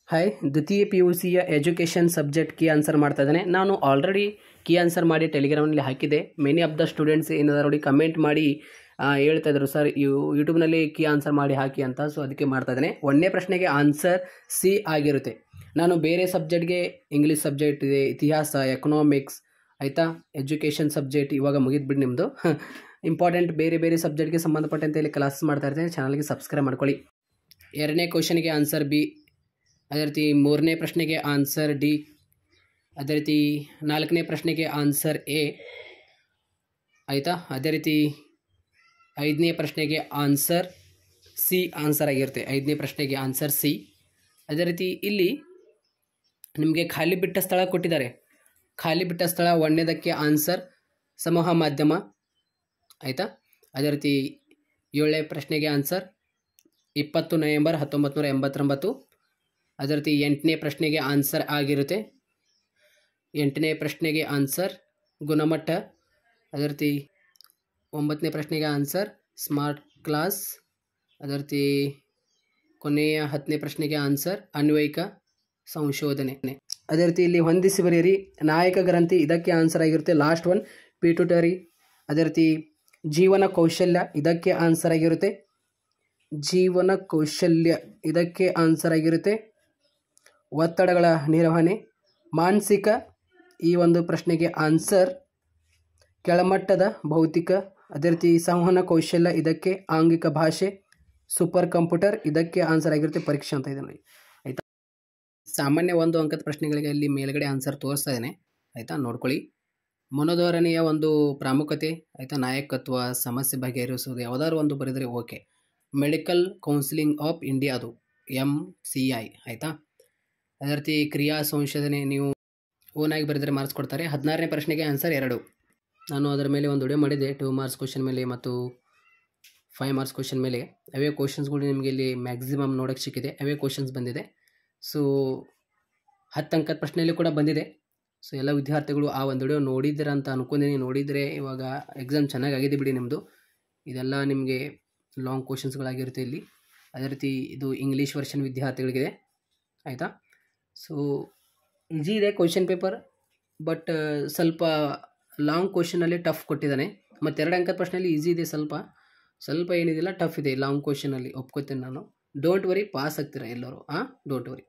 Hi, ದ್ವಿತೀಯ P U ಸಿಯ education subject key answer ಮಾಡ್ತಾ ಇದ್ದೇನೆ. ನಾನು ಆಲ್ರೆಡಿ ಕೀ ಆನ್ಸರ್ ಮಾಡಿ ಟೆಲಿಗ್ರಾಮ್ನಲ್ಲಿ ಹಾಕಿದ್ದೆ. ಮೆನಿ ಆಫ್ ದ ಸ್ಟೂಡೆಂಟ್ಸ್ ಏನಾದ್ರು ನೋಡಿ ಕಮೆಂಟ್ ಮಾಡಿ ಹೇಳ್ತಾ ಇದ್ರು, ಸರ್ ಯೂಟ್ಯೂಬ್ನಲ್ಲಿ ಕೀ ಆನ್ಸರ್ ಮಾಡಿ ಹಾಕಿ ಅಂತ. ಸೊ ಅದಕ್ಕೆ ಮಾಡ್ತಾ ಇದ್ದೇನೆ. ಒಂದನೇ ಪ್ರಶ್ನೆಗೆ ಆನ್ಸರ್ ಸಿ ಆಗಿರುತ್ತೆ. ನಾನು ಬೇರೆ ಸಬ್ಜೆಕ್ಟ್ಗೆ ಇಂಗ್ಲೀಷ್ ಸಬ್ಜೆಕ್ಟ್ ಇದೆ, ಇತಿಹಾಸ, ಎಕನಾಮಿಕ್ಸ್, ಆಯಿತಾ, ಎಜುಕೇಷನ್ ಸಬ್ಜೆಕ್ಟ್ ಇವಾಗ ಮುಗಿದ್ಬಿಟ್ಟು ನಿಮ್ಮದು ಇಂಪಾರ್ಟೆಂಟ್ ಬೇರೆ ಬೇರೆ ಸಬ್ಜೆಕ್ಟ್ಗೆ ಸಂಬಂಧಪಟ್ಟಂತೆ ಇಲ್ಲಿ ಕ್ಲಾಸ್ ಮಾಡ್ತಾ ಇರ್ತೀನಿ. ಚಾನಲ್ಗೆ ಸಬ್ಸ್ಕ್ರೈಬ್ ಮಾಡ್ಕೊಳ್ಳಿ. ಎರಡನೇ ಕ್ವಶನ್ಗೆ ಆನ್ಸರ್ ಬಿ, ಅದೇ ರೀತಿ ಮೂರನೇ ಪ್ರಶ್ನೆಗೆ ಆನ್ಸರ್ ಡಿ, ಅದೇ ರೀತಿ ನಾಲ್ಕನೇ ಪ್ರಶ್ನೆಗೆ ಆನ್ಸರ್ ಎ, ಆಯಿತಾ. ಅದೇ ರೀತಿ ಐದನೇ ಪ್ರಶ್ನೆಗೆ ಆನ್ಸರ್ ಸಿ ಆನ್ಸರ್ ಆಗಿರುತ್ತೆ. ಐದನೇ ಪ್ರಶ್ನೆಗೆ ಆನ್ಸರ್ ಸಿ. ಅದೇ ರೀತಿ ಇಲ್ಲಿ ನಿಮಗೆ ಖಾಲಿ ಬಿಟ್ಟ ಸ್ಥಳ ಕೊಟ್ಟಿದ್ದಾರೆ. ಖಾಲಿ ಬಿಟ್ಟ ಸ್ಥಳ ಒಂದನೇದಕ್ಕೆ ಆನ್ಸರ್ ಸಮೂಹ ಮಾಧ್ಯಮ, ಆಯಿತಾ. ಅದೇ ರೀತಿ ಏಳನೇ ಪ್ರಶ್ನೆಗೆ ಆನ್ಸರ್ 20 ನವೆಂಬರ್ 1989. ಅದೇ ರೀತಿ ಎಂಟನೇ ಪ್ರಶ್ನೆಗೆ ಆನ್ಸರ್ ಆಗಿರುತ್ತೆ. ಎಂಟನೇ ಪ್ರಶ್ನೆಗೆ ಆನ್ಸರ್ ಗುಣಮಟ್ಟ. ಅದೇ ರೀತಿ ಒಂಬತ್ತನೇ ಪ್ರಶ್ನೆಗೆ ಆನ್ಸರ್ ಸ್ಮಾರ್ಟ್ ಕ್ಲಾಸ್. ಅದೇ ರೀತಿ ಕೊನೆಯ 10ನೇ ಪ್ರಶ್ನೆಗೆ ಆನ್ಸರ್ ಅನ್ವಯಿಕ ಸಂಶೋಧನೆ. ಅದೇ ರೀತಿ ಇಲ್ಲಿ ಹೊಂದಿಸಿ ಬರೆಯಿರಿ. ನಾಯಕ ಗ್ರಂಥಿ ಇದಕ್ಕೆ ಆನ್ಸರ್ ಆಗಿರುತ್ತೆ. Last one pituitary. ಅದೇ ರೀತಿ ಜೀವನ ಕೌಶಲ್ಯ ಇದಕ್ಕೆ ಆನ್ಸರ್ ಆಗಿರುತ್ತೆ. ಜೀವನ ಕೌಶಲ್ಯ ಇದಕ್ಕೆ ಆನ್ಸರ್ ಆಗಿರುತ್ತೆ. ಒತ್ತಡಗಳ ನಿರ್ವಹಣೆ, ಮಾನಸಿಕ ಈ ಒಂದು ಪ್ರಶ್ನೆಗೆ ಆನ್ಸರ್ ಕೆಳಮಟ್ಟದ ಭೌತಿಕ. ಅದೇ ರೀತಿ ಸಂವಹನ ಕೌಶಲ್ಯ ಇದಕ್ಕೆ ಆಂಗಿಕ ಭಾಷೆ. ಸೂಪರ್ ಕಂಪ್ಯೂಟರ್ ಇದಕ್ಕೆ ಆನ್ಸರ್ ಆಗಿರುತ್ತೆ. ಪರೀಕ್ಷೆ ಅಂತ ಇದೆ ನೋಡಿ, ಆಯಿತಾ. ಸಾಮಾನ್ಯ 1 ಅಂಕದ ಪ್ರಶ್ನೆಗಳಿಗೆ ಇಲ್ಲಿ ಮೇಲ್ಗಡೆ ಆನ್ಸರ್ ತೋರಿಸ್ತಾ ಇದ್ದೇನೆ, ಆಯಿತಾ, ನೋಡ್ಕೊಳ್ಳಿ. ಮನೋಧೋರಣೆಯ ಒಂದು ಪ್ರಾಮುಖ್ಯತೆ, ಆಯಿತಾ, ನಾಯಕತ್ವ, ಸಮಸ್ಯೆ ಬಗೆಹರಿಸುವುದು ಯಾವುದಾದ್ರು ಒಂದು ಬರೆದರೆ okay. Medical counselling of India ಅದು MCI, ಆಯಿತಾ. ಅದೇ ರೀತಿ ಕ್ರಿಯಾ ಸಂಶೋಧನೆ ನೀವು ಓನಾಗಿ ಬರೆದರೆ ಮಾರ್ಕ್ಸ್ ಕೊಡ್ತಾರೆ. 16ನೇ ಪ್ರಶ್ನೆಗೆ ಆನ್ಸರ್ 2. ನಾನು ಅದರ ಮೇಲೆ ಒಂದು ವಿಡಿಯೋ ಮಾಡಿದ್ದೆ 2 ಮಾರ್ಕ್ಸ್ ಕ್ವಶನ್ ಮೇಲೆ ಮತ್ತು 5 ಮಾರ್ಕ್ಸ್ ಕ್ವಶನ್ ಮೇಲೆ. ಅವೇ ಕ್ವಶನ್ಸ್ಗಳು ನಿಮಗೆ ಇಲ್ಲಿ ಮ್ಯಾಕ್ಸಿಮಮ್ ನೋಡೋಕ್ಕೆ ಸಿಕ್ಕಿದೆ. ಅವೇ ಕ್ವಶನ್ಸ್ ಬಂದಿದೆ. ಸೊ 10 ಅಂಕದ ಪ್ರಶ್ನೆಯಲ್ಲಿ ಕೂಡ ಬಂದಿದೆ. ಸೊ ಎಲ್ಲ ವಿದ್ಯಾರ್ಥಿಗಳು ಆ ಒಂದು ವಿಡಿಯೋ ನೋಡಿದ್ದೀರ ಅಂತ ಅನ್ಕೊಂಡಿದ್ದೀನಿ. ನೋಡಿದರೆ ಇವಾಗ ಎಕ್ಸಾಮ್ ಚೆನ್ನಾಗಾಗಿದೆ ಬಿಡಿ ನಿಮ್ಮದು. ಇದೆಲ್ಲ ನಿಮಗೆ ಲಾಂಗ್ ಕ್ವಶನ್ಸ್ಗಳಾಗಿರುತ್ತೆ ಇಲ್ಲಿ. ಅದೇ ರೀತಿ ಇದು ಇಂಗ್ಲೀಷ್ ವರ್ಷನ್ ವಿದ್ಯಾರ್ಥಿಗಳಿಗಿದೆ, ಆಯಿತಾ. ಸೊ ಈಜಿ ಇದೆ ಕ್ವಶನ್ ಪೇಪರ್, ಬಟ್ ಸ್ವಲ್ಪ ಲಾಂಗ್ ಕ್ವಶನಲ್ಲಿ ಟಫ್ ಕೊಟ್ಟಿದ್ದಾನೆ. ಮತ್ತು 2 ಅಂಕದ ಪ್ರಶ್ನೆಯಲ್ಲಿ ಈಸಿ ಇದೆ, ಸ್ವಲ್ಪ ಏನಿದಿಲ್ಲ ಟಫ್ ಇದೆ ಲಾಂಗ್ ಕ್ವಶನಲ್ಲಿ, ಒಪ್ಕೋತೀನಿ ನಾನು. ಡೋಂಟ್ ವರಿ, ಪಾಸ್ ಆಗ್ತೀರಾ ಎಲ್ಲರೂ, ಡೋಂಟ್ ವರಿ.